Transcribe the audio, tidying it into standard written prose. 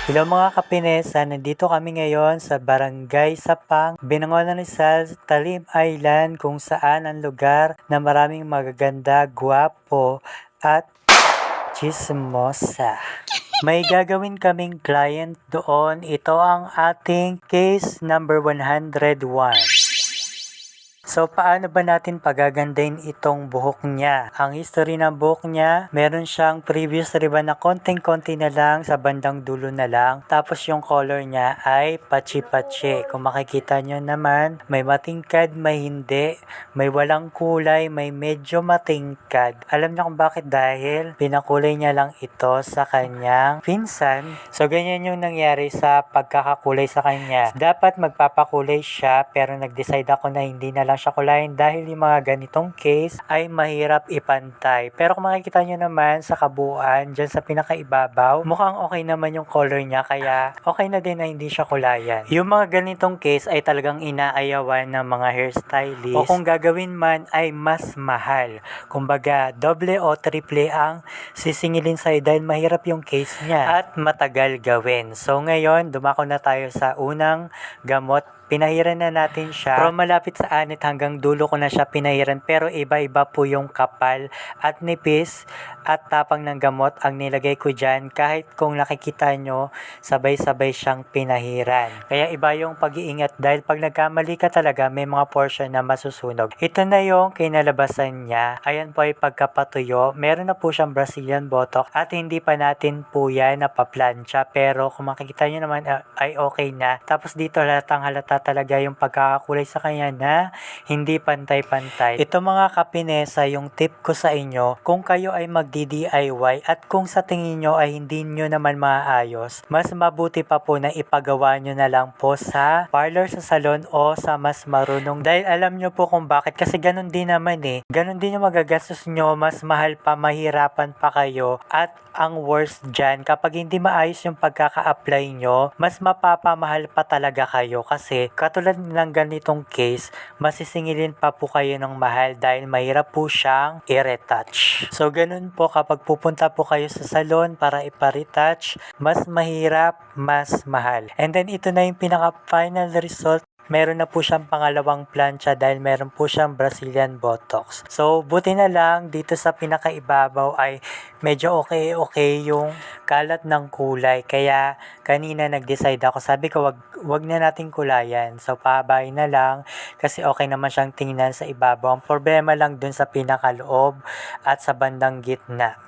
Hello mga kapinesa, nandito kami ngayon sa Barangay Sapang, Binangonan Rizal, Talim Island kung saan ang lugar na maraming magaganda, gwapo at chismosa. May gagawin kaming client doon. Ito ang ating case number 101. So, paano ba natin pagagandahin itong buhok niya? Ang history ng buhok niya, meron siyang previous ribbon na konting-konti na lang, sa bandang dulo na lang. Tapos yung color niya ay patsi-patsi. Kung makikita nyo naman, may matingkad, may hindi, may walang kulay, may medyo matingkad. Alam niyo kung bakit? Dahil pinakulay niya lang ito sa kanyang pinsan. So, ganyan yung nangyari sa pagkakakulay sa kanya. Dapat magpapakulay siya, pero nag-decide ako na hindi na lang siya kulayin dahil yung mga ganitong case ay mahirap ipantay. Pero kung makikita nyo naman sa kabuuan, dyan sa pinakaibabaw, mukhang okay naman yung color niya, kaya okay na din na hindi siya kulayan. Yung mga ganitong case ay talagang inaayawan ng mga hairstylist, o kung gagawin man ay mas mahal. Kumbaga, doble o triple ang sisingilin sa'yo dahil mahirap yung case niya at matagal gawin. So ngayon, dumako na tayo sa unang gamot. Pinahiran na natin siya. From malapit sa anit hanggang dulo ko na siya pinahiran, pero iba-iba po yung kapal at nipis at tapang ng gamot ang nilagay ko dyan. Kahit kung nakikita nyo, sabay-sabay siyang pinahiran. Kaya iba yung pag-iingat dahil pag nagkamali ka talaga, may mga portion na masusunog. Ito na yung kinalabasan niya. Ayan po ay pagkapatuyo. Meron na po siyang Brazilian Botox at hindi pa natin po yan napaplansya. Pero kung makikita nyo naman ay okay na. Tapos dito halatang halata talaga yung pagkakakulay sa kanya na hindi pantay-pantay. Ito mga kapinesa, yung tip ko sa inyo, kung kayo ay magdi-DIY at kung sa tingin nyo ay hindi nyo naman maayos, mas mabuti pa po na ipagawa nyo na lang po sa parlor, sa salon o sa mas marunong. Dahil alam nyo po kung bakit, kasi ganun din naman ganun din yung magagastos nyo, mas mahal pa, mahirapan pa kayo. At ang worst dyan, kapag hindi maayos yung pagkaka-apply nyo, mas mapapamahal pa talaga kayo kasi katulad ng ganitong case, masisingilin pa po kayo ng mahal dahil mahirap po siyang i-retouch. So, ganun po kapag pupunta po kayo sa salon para ipa-retouch, mas mahirap, mas mahal. And then, ito na yung pinaka-final result. Meron na po siyang pangalawang plancha dahil meron po siyang Brazilian Botox. So, buti na lang dito sa pinakaibabaw ay medyo okay yung kalat ng kulay. Kaya kanina nag-decide ako. Sabi ko, wag na nating kulayan. So, pahabay na lang kasi okay naman siyang tingnan sa ibabaw. Ang problema lang dun sa pinakaloob at sa bandang gitna.